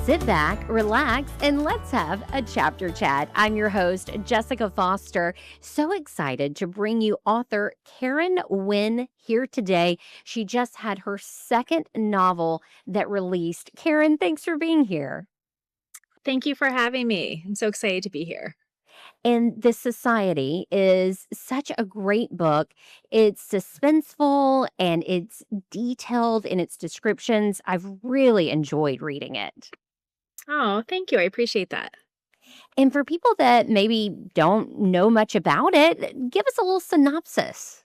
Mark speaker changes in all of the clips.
Speaker 1: Sit back, relax, and let's have a chapter chat. I'm your host, Jessica Foster. So excited to bring you author Karen Winn here today. She just had her second novel that released. Karen, thanks for being here.
Speaker 2: Thank you for having me. I'm so excited to be here.
Speaker 1: And The Society is such a great book. It's suspenseful and it's detailed in its descriptions. I've really enjoyed reading it.
Speaker 2: Oh, thank you. I appreciate that.
Speaker 1: And for people that maybe don't know much about it, give us a little synopsis.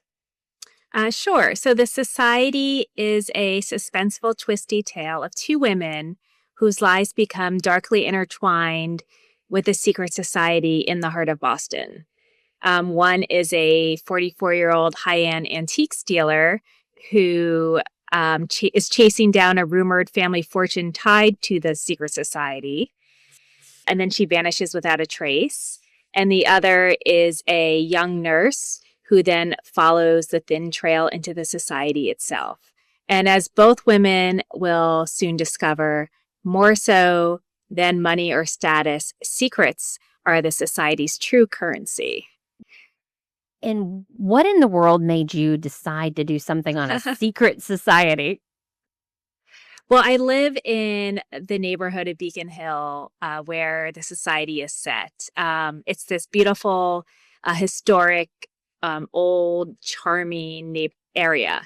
Speaker 2: Sure. So, The Society is a suspenseful, twisty tale of two women whose lives become darkly intertwined with a secret society in the heart of Boston. One is a 44-year-old high-end antiques dealer who is chasing down a rumored family fortune tied to the secret society. And then she vanishes without a trace. And the other is a young nurse who then follows the thin trail into the society itself. And as both women will soon discover, more so than money or status, secrets are the society's true currency.
Speaker 1: And what in the world made you decide to do something on a secret society?
Speaker 2: Well, I live in the neighborhood of Beacon Hill where the society is set. It's this beautiful, historic, old, charming area.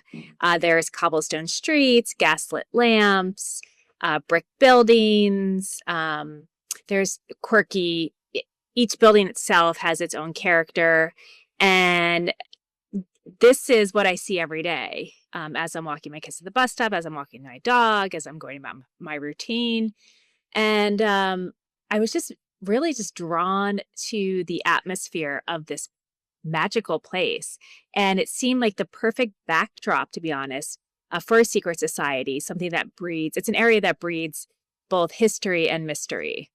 Speaker 2: There's cobblestone streets, gaslit lamps, brick buildings. There's quirky, each building itself has its own character. And this is what I see every day as I'm walking my kids to the bus stop, as I'm walking my dog, as I'm going about my routine. And I was just really just drawn to the atmosphere of this magical place. And it seemed like the perfect backdrop, to be honest, for a secret society, something that it's an area that breeds both history and mystery.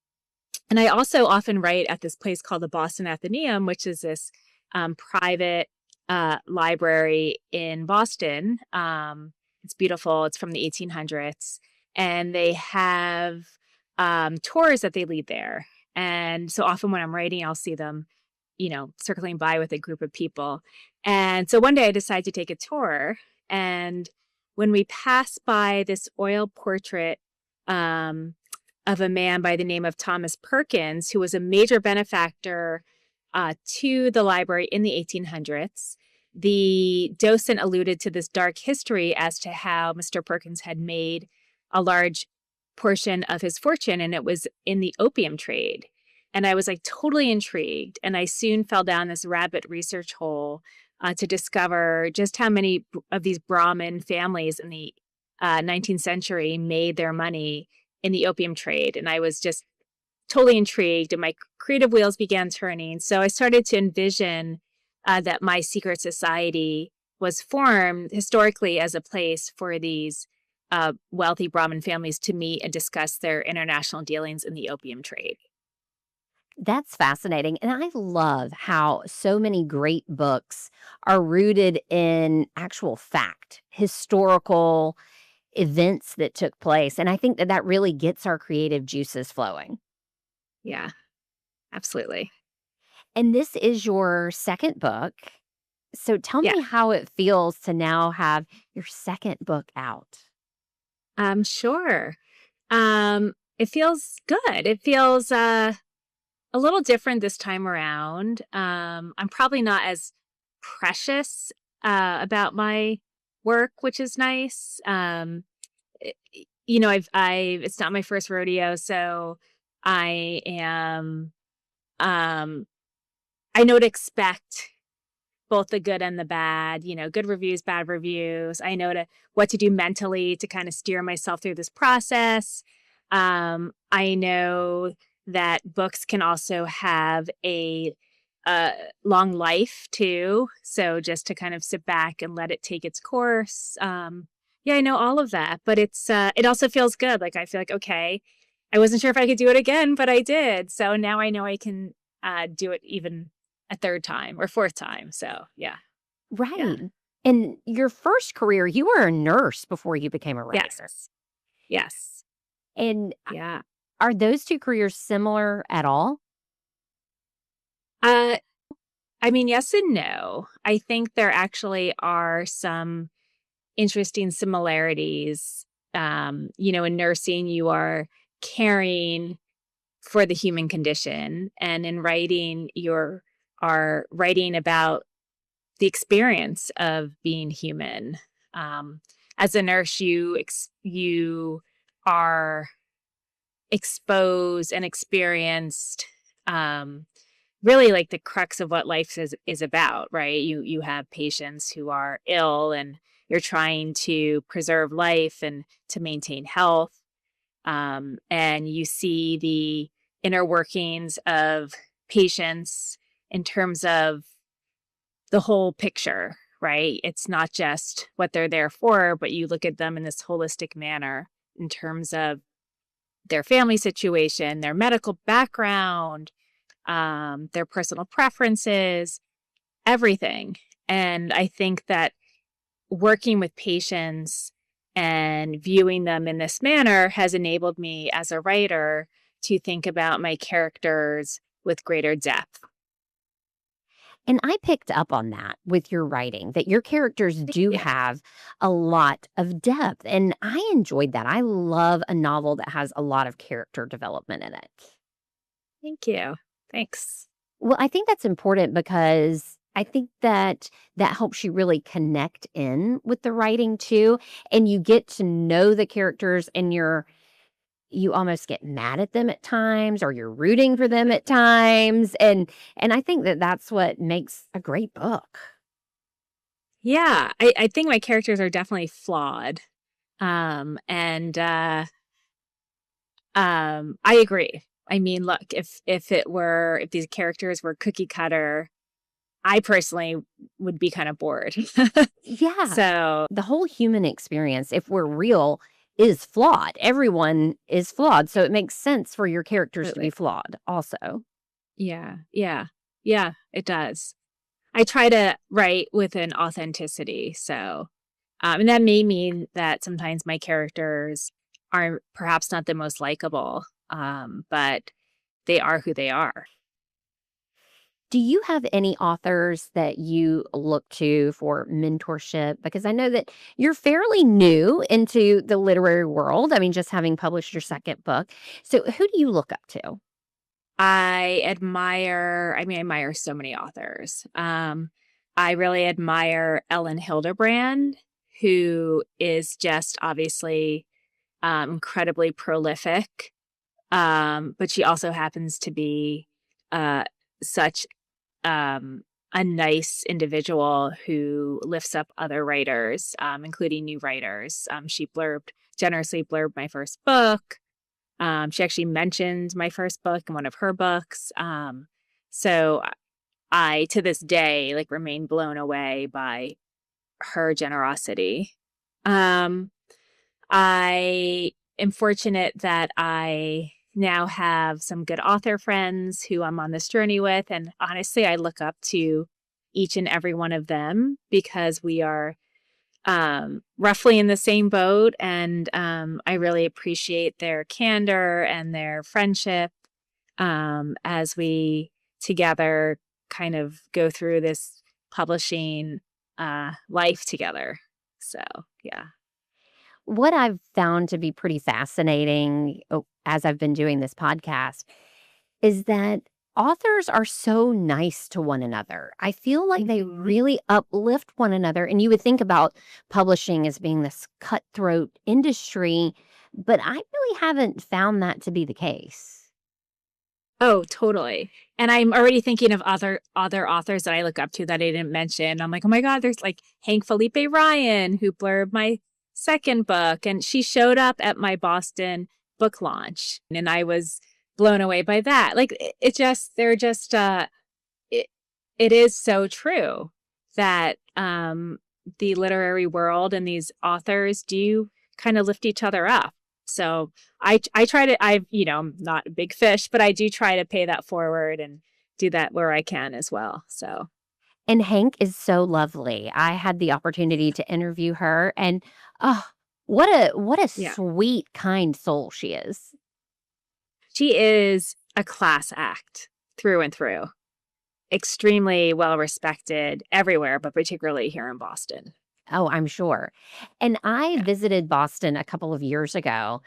Speaker 2: And I also often write at this place called the Boston Athenaeum, which is this private library in Boston. It's beautiful. It's from the 1800s. And they have tours that they lead there. And so often when I'm writing, I'll see them, circling by with a group of people. And so one day I decided to take a tour. And when we passed by this oil portrait of a man by the name of Thomas Perkins, who was a major benefactor to the library in the 1800s, the docent alluded to this dark history as to how Mr. Perkins had made a large portion of his fortune, and it was in the opium trade. And I was totally intrigued, and I soon fell down this rabbit research hole to discover just how many of these Brahmin families in the 19th century made their money in the opium trade. And I was just totally intrigued, and my creative wheels began turning. So I started to envision that my secret society was formed historically as a place for these wealthy Brahmin families to meet and discuss their international dealings in the opium trade.
Speaker 1: That's fascinating. And I love how so many great books are rooted in actual fact, historical events that took place. And I think that really gets our creative juices flowing.
Speaker 2: Yeah, absolutely.
Speaker 1: And this is your second book. So tell
Speaker 2: Yeah.
Speaker 1: me how it feels to now have your second book out.
Speaker 2: Sure. It feels good. It feels a little different this time around. I'm probably not as precious about my work, which is nice. It's not my first rodeo, so I am. I know to expect both the good and the bad. Good reviews, bad reviews. I know what to do mentally to kind of steer myself through this process. I know that books can also have a long life too. So just to kind of sit back and let it take its course. Yeah, I know all of that, but it also feels good. I feel like, okay, I wasn't sure if I could do it again, but I did. So now I know I can do it even a third time or fourth time. So yeah.
Speaker 1: Right.
Speaker 2: Yeah.
Speaker 1: In your first career, you were a nurse before you became a writer.
Speaker 2: Yes.
Speaker 1: And
Speaker 2: Yeah.
Speaker 1: Are those two careers similar at all?
Speaker 2: Uh, I mean, yes and no. I think there actually are some interesting similarities. In nursing, you are caring for the human condition, and in writing, are writing about the experience of being human. Um, as a nurse, you are exposed and experienced, really like the crux of what life is about, right? You have patients who are ill, and you're trying to preserve life and to maintain health. And you see the inner workings of patients in terms of the whole picture, right? It's not just what they're there for, but you look at them in this holistic manner in terms of their family situation, their medical background, their personal preferences, everything. And I think that working with patients and viewing them in this manner has enabled me as a writer to think about my characters with greater depth.
Speaker 1: And I picked up on that with your writing, that your characters do
Speaker 2: Yeah,
Speaker 1: have a lot of depth. And I enjoyed that. I love a novel that has a lot of character development in it.
Speaker 2: thank you. Thanks.
Speaker 1: Well, I think that's important because I think that that helps you really connect in with the writing too. And you get to know the characters and you almost get mad at them at times or you're rooting for them at times. And I think that that's what makes a great book.
Speaker 2: Yeah, I think my characters are definitely flawed. And I agree. I mean, look, if these characters were cookie cutter, I personally would be kind of bored.
Speaker 1: Yeah.
Speaker 2: So,
Speaker 1: The whole human experience, if we're real, is flawed. Everyone is flawed. So it makes sense for your characters to be
Speaker 2: absolutely.
Speaker 1: flawed also.
Speaker 2: Yeah, yeah, yeah, it does. I try to write with an authenticity. So, and that may mean that sometimes my characters are perhaps not the most likable, but they are who they are.
Speaker 1: Do you have any authors that you look to for mentorship? Because I know that you're fairly new into the literary world. I mean, just having published your second book. So, who do you look up to?
Speaker 2: I admire so many authors. I really admire Ellen Hildebrand, who is just obviously incredibly prolific. But she also happens to be such a nice individual who lifts up other writers, including new writers. She generously blurbed my first book. She actually mentioned my first book in one of her books. So I, to this day, like remain blown away by her generosity. Um, I am fortunate that I now have some good author friends who I'm on this journey with. And honestly, I look up to each and every one of them because we are roughly in the same boat. And I really appreciate their candor and their friendship as we together kind of go through this publishing life together. So, yeah.
Speaker 1: What I've found to be pretty fascinating as I've been doing this podcast is that authors are so nice to one another. I feel like they
Speaker 2: Mhm.
Speaker 1: really uplift one another. And you would think about publishing as being this cutthroat industry, but I really haven't found that to be the case.
Speaker 2: Oh, totally. And I'm already thinking of other authors that I look up to that I didn't mention. I'm like, oh my God, there's like Hank Felipe Ryan who blurbed my second book, and she showed up at my Boston book launch, and I was blown away by that. Like it it is so true that the literary world and these authors do kind of lift each other up. So I try to I'm not a big fish, but I do try to pay that forward and do that where I can as well. So
Speaker 1: And Hank is so lovely. I had the opportunity to interview her and oh, what a
Speaker 2: yeah.
Speaker 1: sweet, kind soul she is.
Speaker 2: She is a class act through and through. Extremely well respected everywhere, but particularly here in Boston.
Speaker 1: Oh, I'm sure. And I
Speaker 2: Yeah.
Speaker 1: visited Boston a couple of years ago.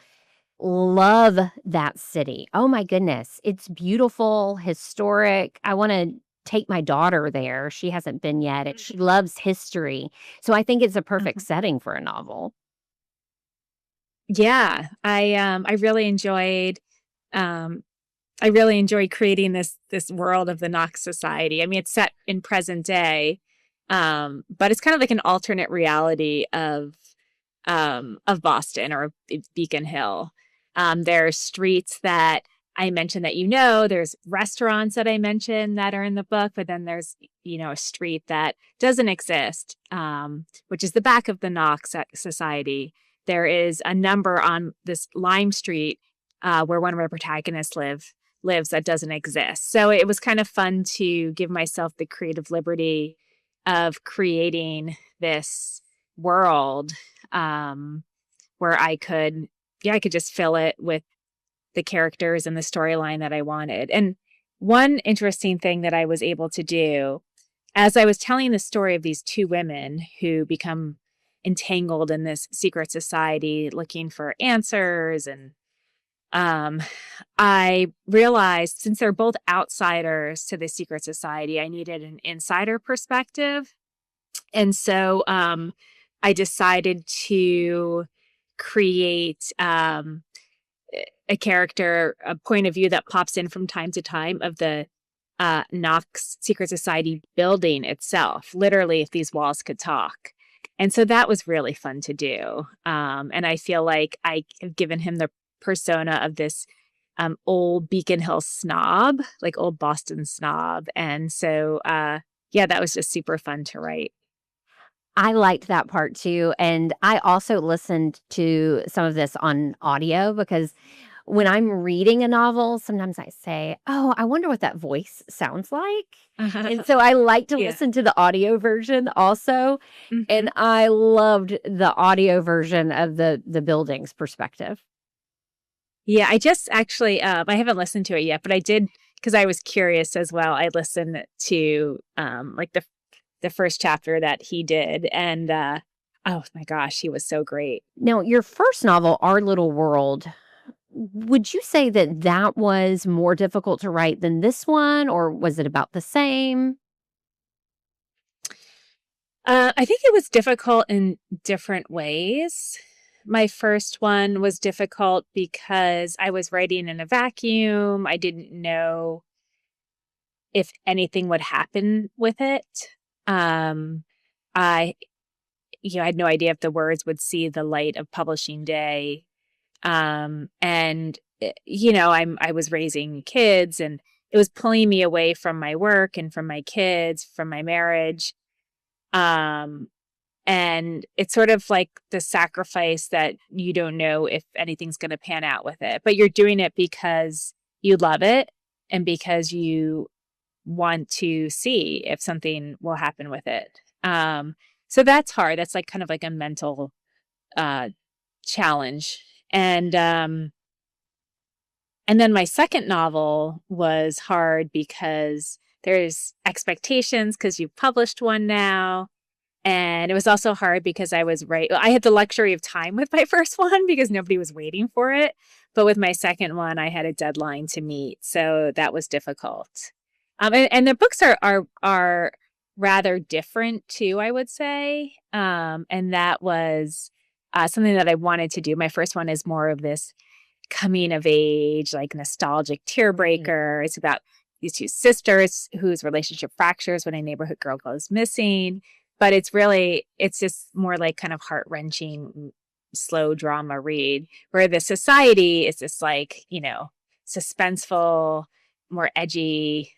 Speaker 1: Love that city. Oh my goodness. It's beautiful, historic. I want to take my daughter there. She hasn't been yet, and she loves history. So I think it's a perfect
Speaker 2: Mhm.
Speaker 1: setting for a novel.
Speaker 2: Yeah, I really enjoyed um I really enjoyed creating this world of the Knox Society. I mean, it's set in present day, but it's kind of like an alternate reality of Boston or Beacon Hill. There's streets that I mentioned that there's restaurants that I mentioned that are in the book, but then there's a street that doesn't exist, which is the back of the Knox Society. There is a number on this Lime Street where one of our protagonists lives that doesn't exist. So it was kind of fun to give myself the creative liberty of creating this world where I could just fill it with the characters and the storyline that I wanted. And one interesting thing that I was able to do as I was telling the story of these two women who become entangled in this secret society looking for answers and um, I realized since they're both outsiders to the secret society, I needed an insider perspective. And so I decided to create a character, a point of view that pops in from time to time of the Knox Secret Society building itself, literally, if these walls could talk. And so that was really fun to do. And I feel like I have given him the persona of this old Beacon Hill snob, like old Boston snob. And so, yeah, that was just super fun to write.
Speaker 1: I liked that part too. And I also listened to some of this on audio because when I'm reading a novel, sometimes I say, "Oh, I wonder what that voice sounds like." And so I like to
Speaker 2: Yeah.
Speaker 1: listen to the audio version also,
Speaker 2: Hmm.
Speaker 1: and I loved the audio version of the building's perspective.
Speaker 2: Yeah, I just actually, I haven't listened to it yet, but I did because I was curious as well. I listened to like the first chapter that he did, and oh my gosh, he was so great.
Speaker 1: Now, your first novel, Our Little World, would you say that that was more difficult to write than this one, or was it about the same?
Speaker 2: I think it was difficult in different ways. My first one was difficult because I was writing in a vacuum. I didn't know if anything would happen with it. Um, I, I had no idea if the words would see the light of publishing day. And I was raising kids, and it was pulling me away from my work and from my kids, from my marriage. Um, And it's sort of like the sacrifice that you don't know if anything's going to pan out with it, but you're doing it because you love it and because you want to see if something will happen with it. So that's hard. That's like kind of like a mental uh, challenge. And then my second novel was hard because there's expectations because you've published one now, and it was also hard because I had the luxury of time with my first one because nobody was waiting for it. But with my second one, I had a deadline to meet. So that was difficult. And the books are rather different too, I would say. And that was something that I wanted to do. My first one is more of this coming of age, like nostalgic tear
Speaker 1: Right.
Speaker 2: breaker. It's about these two sisters whose relationship fractures when a neighborhood girl goes missing. But it's just more like kind of heart wrenching, slow drama read, where the society is just like, suspenseful, more edgy,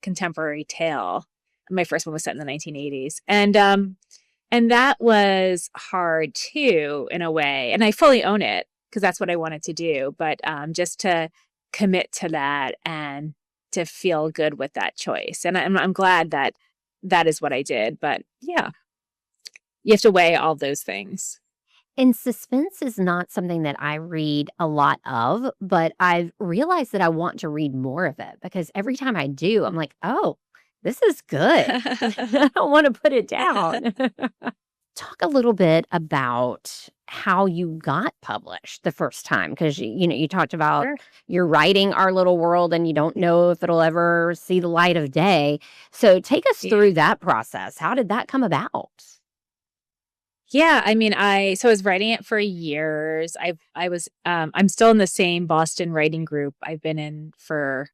Speaker 2: contemporary tale. My first one was set in the 1980s. And that was hard too, in a way. And I fully own it because that's what I wanted to do. But just to commit to that and to feel good with that choice. And I'm glad that that is what I did. But yeah, you have to weigh all those things.
Speaker 1: And suspense is not something that I read a lot of, but I've realized that I want to read more of it because every time I do, I'm like, oh, this is good. I don't want to put it down. Talk a little bit about how you got published the first time because you talked about
Speaker 2: Sure.
Speaker 1: you're writing Our Little World and you don't know if it'll ever see the light of day. So take us
Speaker 2: Yeah.
Speaker 1: through that process. How did that come about?
Speaker 2: Yeah, I mean, I was writing it for years. I'm still in the same Boston writing group I've been in for,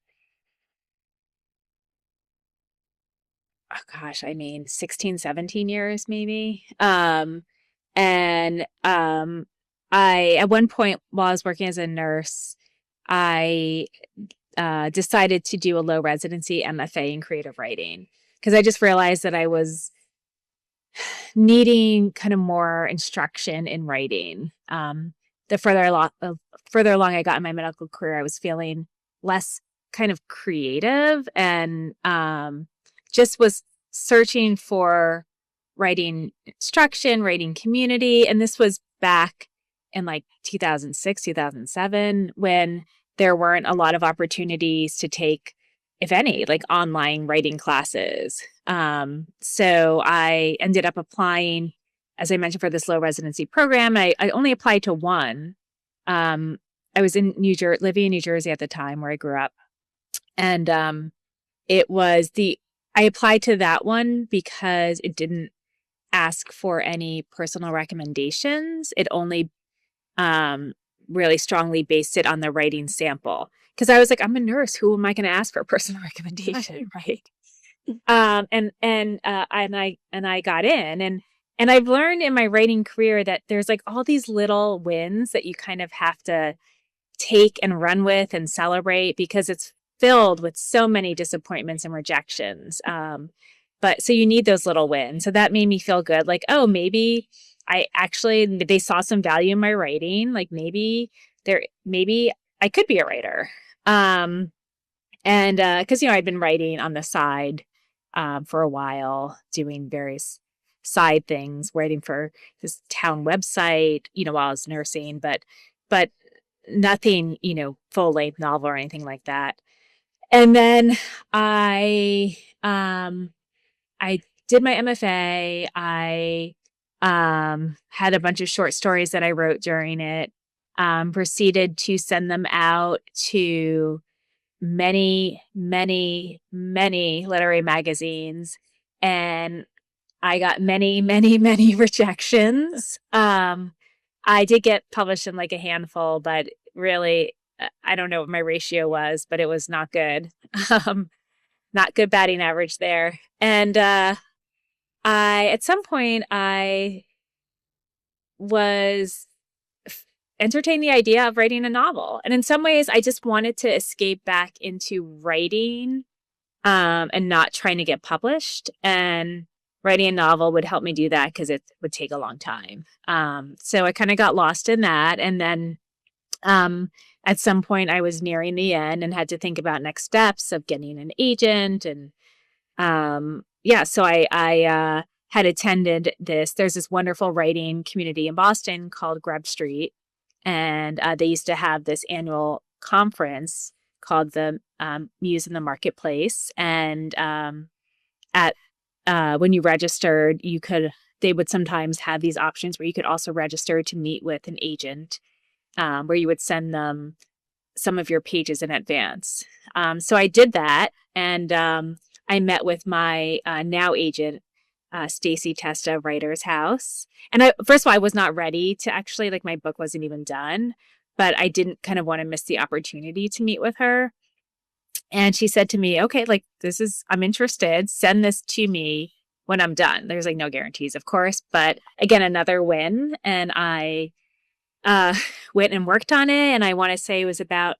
Speaker 2: oh gosh, I mean, 16, 17 years maybe. And I at one point while I was working as a nurse, I decided to do a low residency MFA in creative writing because I just realized that I was needing kind of more instruction in writing. The further along I got in my medical career, I was feeling less kind of creative and just was searching for writing instruction, writing community. And this was back in like 2006, 2007, when there weren't a lot of opportunities to take, if any, like online writing classes. So I ended up applying, as I mentioned, for this low residency program. I only applied to one. I was in living in New Jersey at the time where I grew up. And I applied to that one because it didn't ask for any personal recommendations. It only really strongly based it on the writing sample. Because I was like, I'm a nurse. Who am I going to ask for a personal recommendation, right? And I got in, and I've learned in my writing career that there's like all these little wins that you kind of have to take and run with and celebrate because it's filled with so many disappointments and rejections. But so you need those little wins. So that made me feel good. Like, oh, maybe they saw some value in my writing. Like maybe I could be a writer. And because I'd been writing on the side for a while, doing various side things, writing for this town website, while I was nursing, but nothing, full length novel or anything like that. And then I did my MFA. I had a bunch of short stories that I wrote during it. Proceeded to send them out to many, many, many literary magazines, and I got many, many, many rejections. I did get published in like a handful, but really, I don't know what my ratio was, but it was not good. Not good batting average there. And at some point, I was entertained the idea of writing a novel. And in some ways, I just wanted to escape back into writing and not trying to get published. And writing a novel would help me do that because it would take a long time. So I kind of got lost in that. And then at some point, I was nearing the end and had to think about next steps of getting an agent. And so I had attended there's this wonderful writing community in Boston called Grub Street. And they used to have this annual conference called the Muse in the Marketplace. And when you registered, they would sometimes have these options where you could also register to meet with an agent, where you would send them some of your pages in advance. So I did that, and I met with my now agent, Stacy Testa, Writer's House. And first of all, I was not ready to actually, like, my book wasn't even done, but I didn't kind of want to miss the opportunity to meet with her. And she said to me, okay, like, I'm interested. Send this to me when I'm done. There's like no guarantees, of course, but again, another win. And I went and worked on it. And I want to say it was about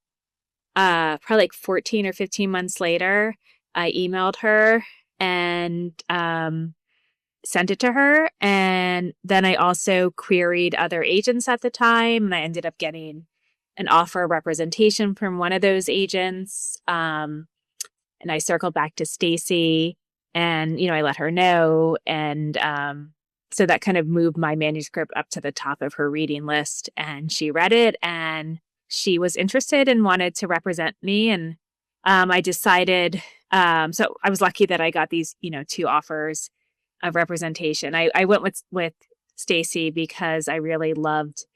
Speaker 2: probably like 14 or 15 months later, I emailed her and sent it to her. And then I also queried other agents at the time, and I ended up getting an offer of representation from one of those agents. And I circled back to Stacy, and I let her know, and So that kind of moved my manuscript up to the top of her reading list, and she read it and she was interested and wanted to represent me. And I decided, so I was lucky that I got these, 2 offers of representation. I went with Stacy because I really loved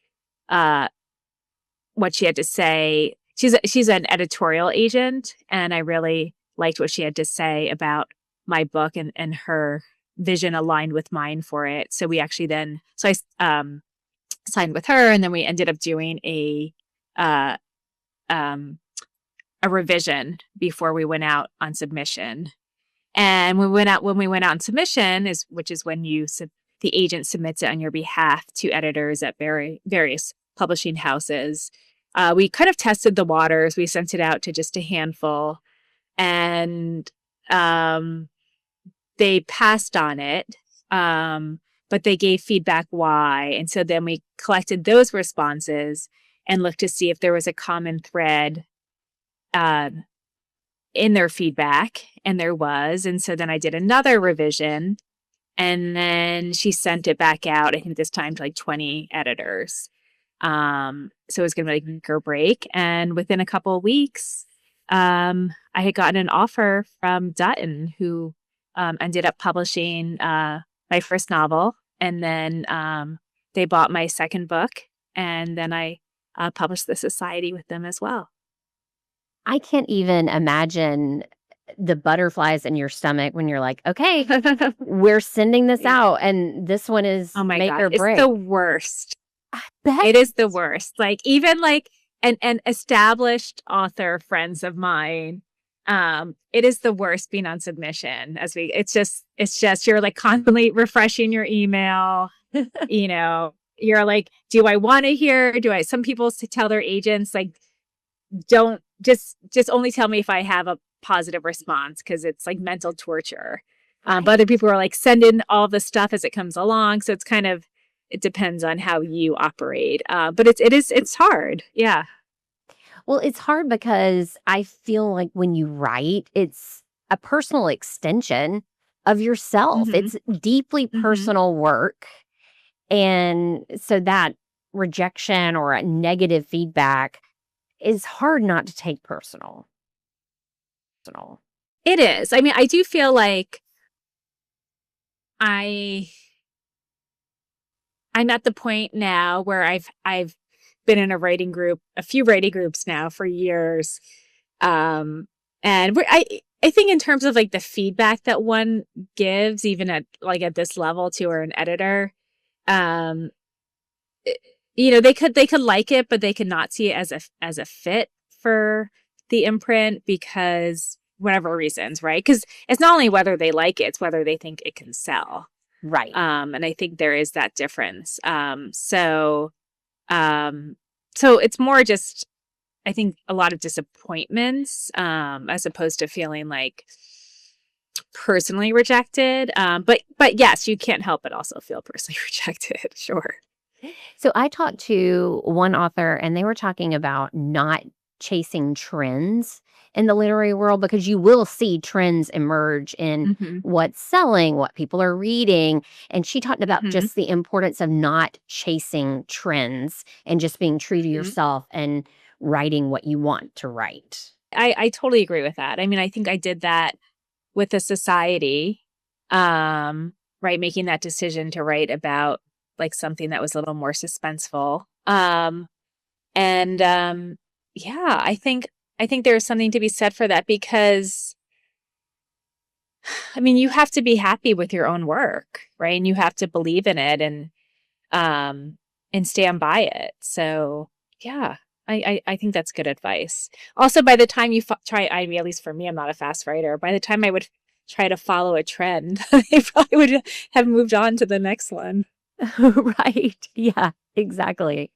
Speaker 2: what she had to say. She's an editorial agent, and I really liked what she had to say about my book, and her vision aligned with mine for it. So we actually I signed with her, and then we ended up doing a revision before we went out on submission. And when we went out on submission, which is when the agent submits it on your behalf to editors at various publishing houses. We kind of tested the waters. We sent it out to just a handful, and they passed on it, but they gave feedback why. And so then we collected those responses and looked to see if there was a common thread in their feedback, and there was. And so then I did another revision, and then she sent it back out, I think this time to like 20 editors. So it was going to be like make or break. And within a couple of weeks, I had gotten an offer from Dutton, who ended up publishing my first novel. And then they bought my second book, and then I published the society with them as well.
Speaker 1: I can't even imagine the butterflies in your stomach when you're like, okay, we're sending this out, and this one is make or break.
Speaker 2: It's the worst.
Speaker 1: I bet.
Speaker 2: It is the worst. Like, even like an established author friends of mine, it is the worst being on submission. It's just you're like constantly refreshing your email. You're like, do I want to hear? Some people tell their agents, like, don't just only tell me if I have a positive response, because it's like mental torture. But other people are like, send in all the stuff as it comes along. So it depends on how you operate. But it's hard. Yeah.
Speaker 1: Well, it's hard because I feel like when you write, it's a personal extension of yourself.
Speaker 2: Mm-hmm.
Speaker 1: It's deeply personal work. And so that rejection or a negative feedback is hard not to take personal.
Speaker 2: It is. I mean, I do feel like I'm at the point now where I've been in a few writing groups now for years. And I think in terms of like the feedback that one gives, even at this level to an editor, they could like it, but they could not see it as a fit for the imprint, because whatever reasons, right? Because it's not only whether they like it, it's whether they think it can sell.
Speaker 1: Right.
Speaker 2: And I think there is that difference. So it's more just, I think, a lot of disappointments, as opposed to feeling like personally rejected. But yes, you can't help but also feel personally rejected. Sure.
Speaker 1: So I talked to one author, and they were talking about not chasing trends in the literary world, because you will see trends emerge in what's selling, what people are reading. And she talked about just the importance of not chasing trends and just being true to yourself and writing what you want to write.
Speaker 2: I totally agree with that. I mean, I think I did that with the society, right? Making that decision to write about like something that was a little more suspenseful. Yeah, I think there's something to be said for that, because I mean, you have to be happy with your own work, right? And you have to believe in it and stand by it. So yeah, I think that's good advice. Also, by the time you at least for me, I'm not a fast writer. By the time I would try to follow a trend, I probably would have moved on to the next one.
Speaker 1: Right. Yeah, exactly.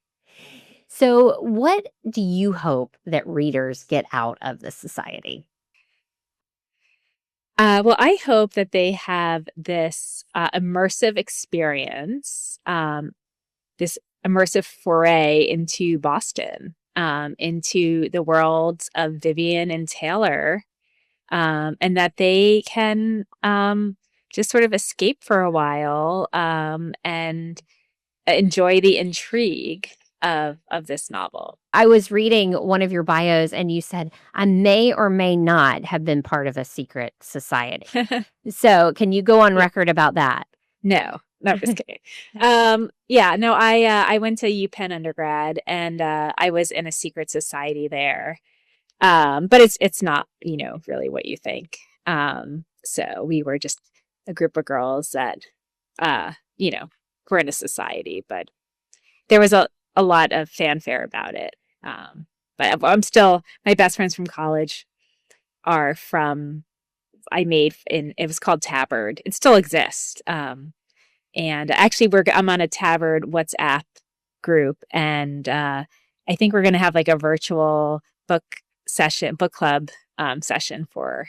Speaker 1: So what do you hope that readers get out of the society?
Speaker 2: Well, I hope that they have this immersive experience, this immersive foray into Boston, into the worlds of Vivian and Taylor, and that they can just sort of escape for a while, and enjoy the intrigue of this novel.
Speaker 1: I was reading one of your bios and you said, I may or may not have been part of a secret society. So can you go on record about that?
Speaker 2: No, just kidding. No, I went to UPenn undergrad, and I was in a secret society there. But it's not, really what you think. So we were just a group of girls that, were in a society, but there was a lot of fanfare about it. But I'm still, my best friends from college are from, it was called Tabard. It still exists. And actually I'm on a Tabard WhatsApp group, and I think we're going to have like a virtual book club session for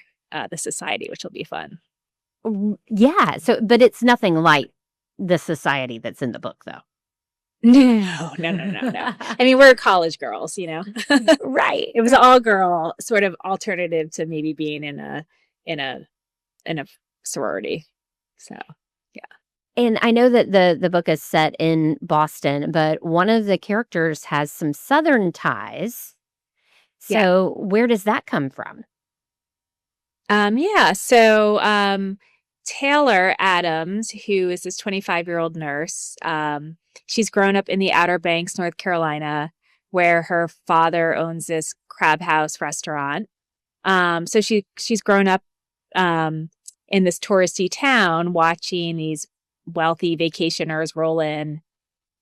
Speaker 2: the society, which will be fun.
Speaker 1: Yeah. But it's nothing like the society that's in the book, though.
Speaker 2: No. I mean, we're college girls,
Speaker 1: Right.
Speaker 2: It was all girl, sort of alternative to maybe being in a sorority. So, yeah.
Speaker 1: And I know that the book is set in Boston, but one of the characters has some Southern ties. So where does that come from?
Speaker 2: So Taylor Adams, who is this 25-year-old nurse, she's grown up in the Outer Banks, North Carolina, where her father owns this crab house restaurant. So she's grown up in this touristy town, watching these wealthy vacationers roll in,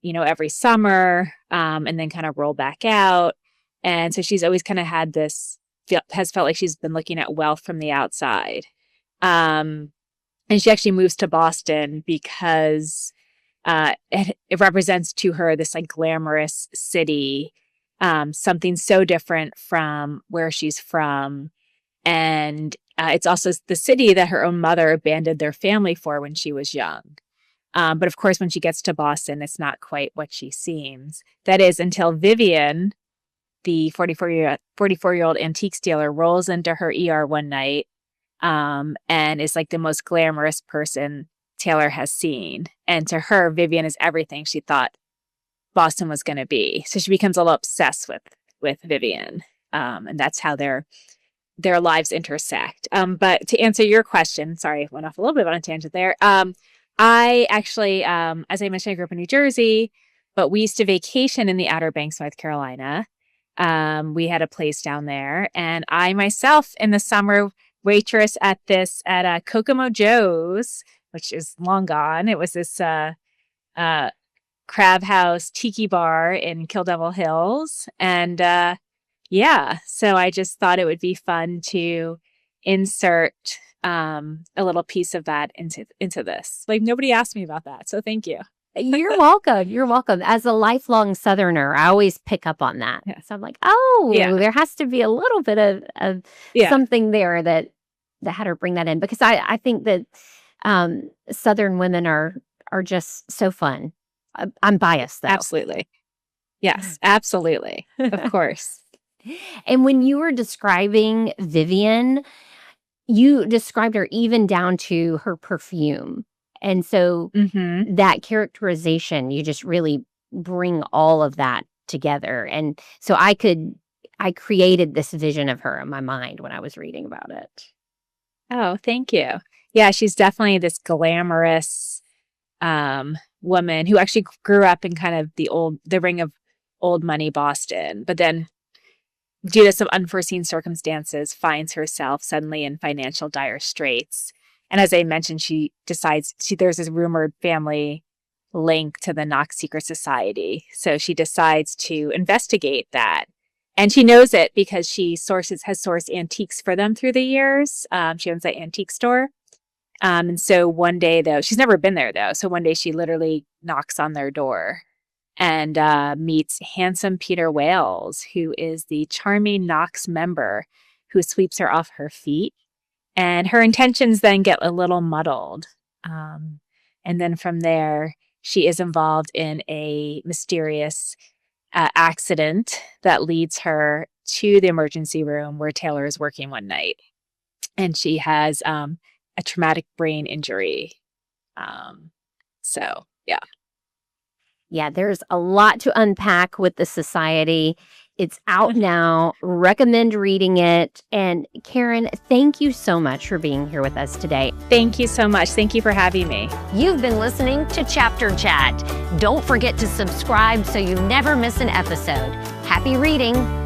Speaker 2: every summer, and then kind of roll back out. And so she's always kind of had has felt like she's been looking at wealth from the outside. And she actually moves to Boston because it represents to her this like glamorous city, something so different from where she's from. And it's also the city that her own mother abandoned their family for when she was young. But of course, when she gets to Boston, it's not quite what she seems. That is until Vivian, the 44-year-old antique dealer, rolls into her ER one night and is like the most glamorous person Taylor has seen. And to her, Vivian is everything she thought Boston was going to be. So she becomes a little obsessed with Vivian. And that's how their lives intersect. But to answer your question, sorry, I went off a little bit on a tangent there. I actually, as I mentioned, I grew up in New Jersey, but we used to vacation in the Outer Banks, North Carolina. We had a place down there, and I myself in the summer waitress at Kokomo Joe's, which is long gone. It was this crab house tiki bar in Kill Devil Hills. And so I just thought it would be fun to insert a little piece of that into this. Like, nobody asked me about that, so thank you.
Speaker 1: You're welcome. You're welcome. As a lifelong Southerner, I always pick up on that. Yeah. So I'm like, there has to be a little bit of something there that had her bring that in, because I think that Southern women are just so fun. I'm biased, though.
Speaker 2: Absolutely. Yes, absolutely. Of course.
Speaker 1: And when you were describing Vivian, you described her even down to her perfume. And so that characterization, you just really bring all of that together. And so I created this vision of her in my mind when I was reading about it.
Speaker 2: Oh, thank you. Yeah, she's definitely this glamorous woman who actually grew up in kind of the ring of old money Boston, but then due to some unforeseen circumstances finds herself suddenly in financial dire straits. And as I mentioned, she decides there's this rumored family link to the Knox Secret Society. So she decides to investigate that. And she knows it because she has sourced antiques for them through the years. She owns that antique store. And so one day, though, she's never been there, though. So one day she literally knocks on their door and meets handsome Peter Wales, who is the charming Knox member who sweeps her off her feet. And her intentions then get a little muddled. And then from there, she is involved in a mysterious accident that leads her to the emergency room where Taylor is working one night. And she has a a traumatic brain injury. So, yeah.
Speaker 1: Yeah, there's a lot to unpack with the society. It's out now. Recommend reading it. And Karen, thank you so much for being here with us today.
Speaker 2: Thank you so much. Thank you for having me.
Speaker 1: You've been listening to Chapter Chat. Don't forget to subscribe so you never miss an episode. Happy reading.